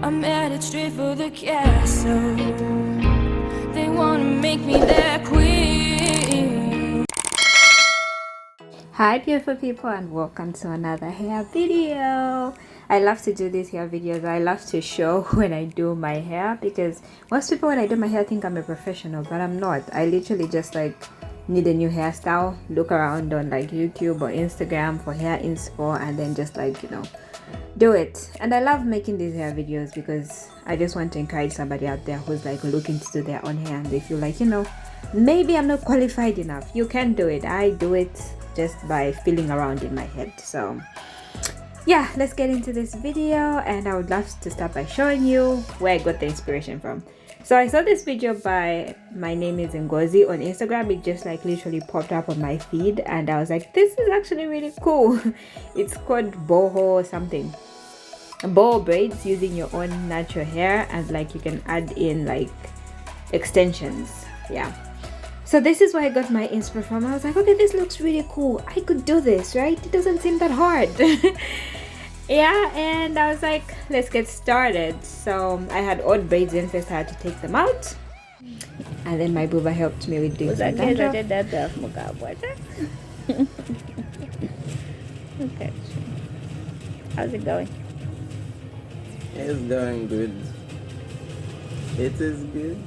I'm headed straight for the castle. They wanna make me their queen. Hi beautiful people, and welcome to another hair video. I love to do these hair videos. I love to show when I do my hair, because most people when I do my hair think I'm a professional, but I'm not. I literally just like need a new hairstyle, look around on like YouTube or Instagram for hair inspo, and then just like, you know, do it. And I love making these hair videos because I just want to encourage somebody out there who's like looking to do their own hair and they feel like, you know, maybe I'm not qualified enough. You can do it. I do it just by feeling around in my head. So yeah, let's get into this video, and I would love to start by showing you where I got the inspiration from. So I saw this video by My Name is Ngozi on Instagram. It just like literally popped up on my feed, and I was like, this is actually really cool. It's called Boho something. Boho braids, using your own natural hair, and like you can add in like extensions. Yeah. So this is where I got my inspiration from. I was like, okay, this looks really cool. I could do this, right? It doesn't seem that hard. Yeah, and I was like, let's get started. So I had odd braids in first. I had to take them out, and then my booba helped me with doing some dandruff. Okay, how's it going? It's going good. It is good.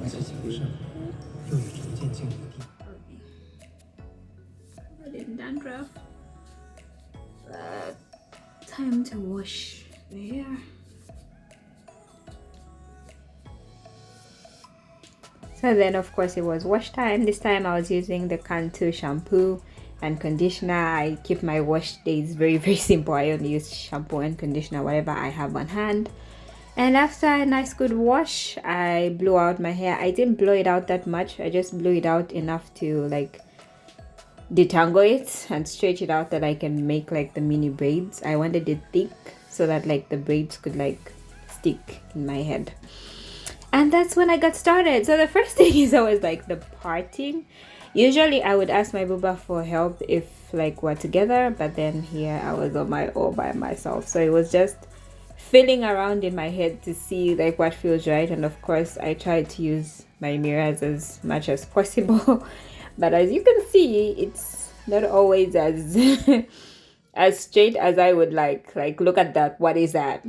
It is good. Dandruff. Time to wash the hair. So then of course it was wash time. This time I was using the Cantu shampoo and conditioner. I keep my wash days very simple. I only use shampoo and conditioner, whatever I have on hand. And after a nice good wash, I blew out my hair. I didn't blow it out that much. I just blew it out enough to like detangle it and stretch it out that I can make like the mini braids. I wanted it thick so that like the braids could like stick in my head. And that's when I got started. So the first thing is always like the parting. Usually I would ask my booba for help if like we're together, but then here I was on my own by myself. So it was just feeling around in my head to see like what feels right. And of course I tried to use my mirrors as much as possible. But as you can see, it's not always as as straight as I would like. Like, look at that. What is that?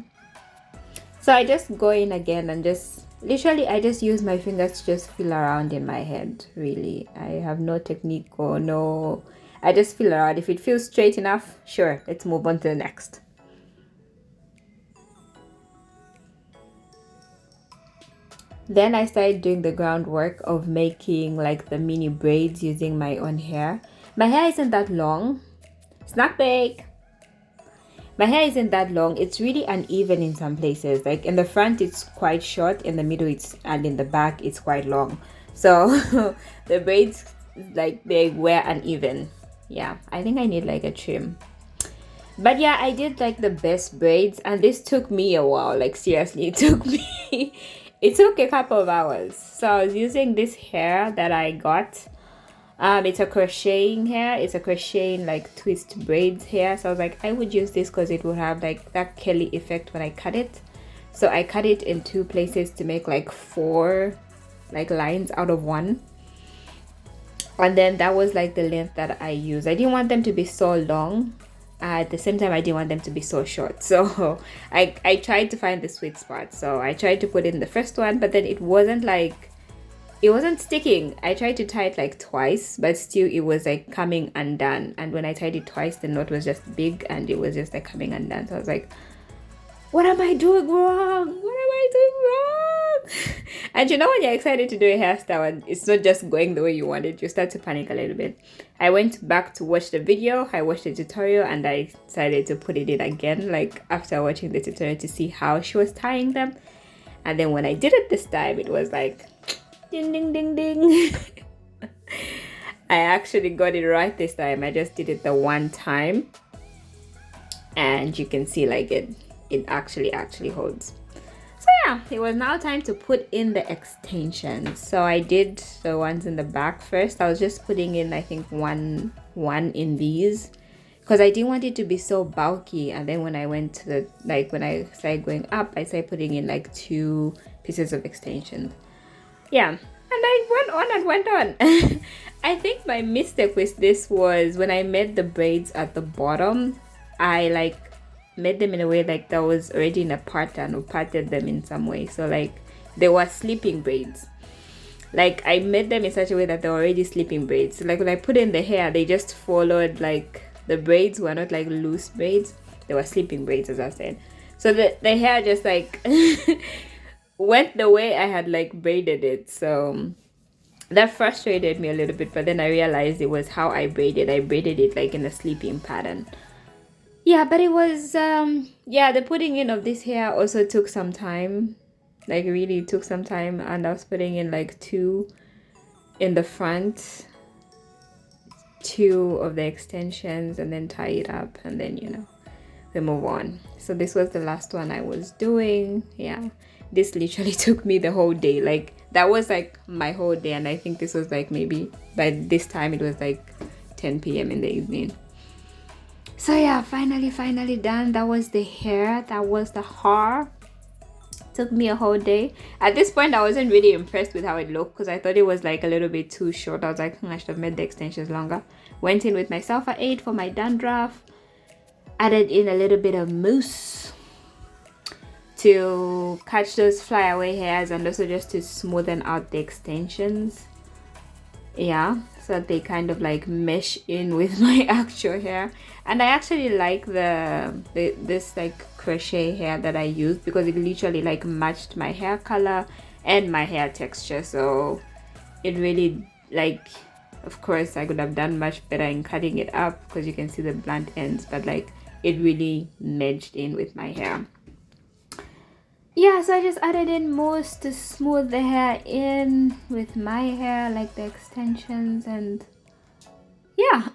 So I just go in again and just literally I just use my fingers to just feel around in my head. Really, I have no technique or no. I just feel around. If it feels straight enough, sure, let's move on to the next. Then I started doing the groundwork of making like the mini braids using my own hair. My hair isn't that long. Snack break. My hair isn't that long. It's really uneven in some places. Like in the front it's quite short, in the middle and in the back it's quite long. So the braids like they were uneven. Yeah, I think I need like a trim. But yeah, I did like the best braids, and this took me a while. Like seriously, it took me it took a couple of hours. So I was using this hair that I got. It's a crocheting hair. It's a crocheting like twist braids hair. So I was like, I would use this because it would have like that curly effect when I cut it. So I cut it in two places to make like 4 like lines out of one. And then that was like the length that I used. I didn't want them to be so long. At the same time I didn't want them to be so short, so I tried to find the sweet spot. So I tried to put in the first one, but then it wasn't sticking. I tried to tie it like twice, but still it was like coming undone. And when I tied it twice, the knot was just big and it was just like coming undone. So I was like, what am I doing wrong? What am I doing wrong? And you know when you're excited to do a hairstyle and it's not just going the way you want it, you start to panic a little bit. I went back to watch the video, I watched the tutorial, and I decided to put it in again, like after watching the tutorial, to see how she was tying them. And then when I did it this time, it was like ding ding ding ding. I actually got it right this time. I just did it the one time, and you can see like it actually holds. So yeah, it was now time to put in the extensions. So I did the ones in the back first. I was just putting in I think one in these because I didn't want it to be so bulky. And then when I went to the, like when I started going up, I started putting in like 2 pieces of extension. Yeah, and I went on and went on. I think my mistake with this was when I made the braids at the bottom, I like made them in a way like that was already in a pattern, or parted them in some way, so like they were sleeping braids. Like I made them in such a way that they were already sleeping braids. So like when I put in the hair, they just followed, like the braids were not like loose braids, they were sleeping braids, as I said. So the hair just like went the way I had like braided it. So that frustrated me a little bit, but then I realized it was how I braided it like in a sleeping pattern. Yeah, but it was yeah, the putting in of this hair also took some time, like really took some time. And I was putting in like 2 in the front, 2 of the extensions, and then tie it up, and then, you know, we move on. So this was the last one I was doing. Yeah, this literally took me the whole day. Like that was like my whole day, and I think this was like, maybe by this time it was like 10 p.m. in the evening. So yeah, finally done. That was the hair, that was the hair. Took me a whole day. At this point I wasn't really impressed with how it looked, because I thought it was like a little bit too short. I was like, I should have made the extensions longer. Went in with my sulfur 8 for my dandruff, added in a little bit of mousse to catch those flyaway hairs, and also just to smoothen out the extensions. Yeah, so that they kind of like mesh in with my actual hair. And I actually like this like crochet hair that I used, because it literally like matched my hair color and my hair texture. So it really, like, of course I could have done much better in cutting it up, because you can see the blunt ends, but like it really merged in with my hair. Yeah, so I just added in mousse to smooth the hair in with my hair, like the extensions. And yeah,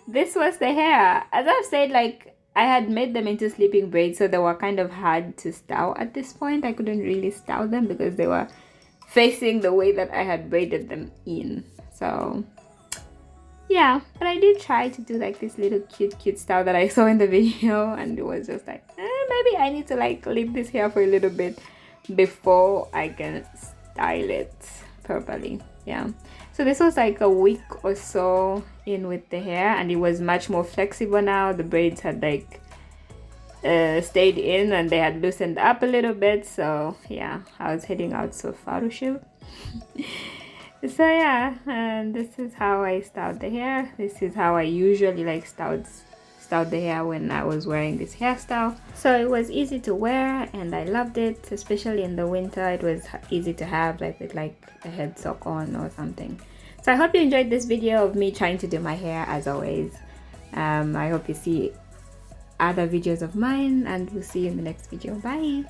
this was the hair. As I've said, like I had made them into sleeping braids, so they were kind of hard to style at this point. I couldn't really style them because they were facing the way that I had braided them in. So yeah, but I did try to do like this little cute style that I saw in the video, and it was just like, maybe I need to like leave this hair for a little bit before I can style it properly. Yeah, so this was like a week or so in with the hair, and it was much more flexible now. The braids had like stayed in, and they had loosened up a little bit. So yeah, I was heading out to a photo shoot. So yeah, and this is how I styled the hair. This is how I usually like styled the hair when I was wearing this hairstyle. So it was easy to wear, and I loved it, especially in the winter. It was easy to have, like with like a head sock on or something. So I hope you enjoyed this video of me trying to do my hair, as always. I hope you see other videos of mine, and we'll see you in the next video. Bye.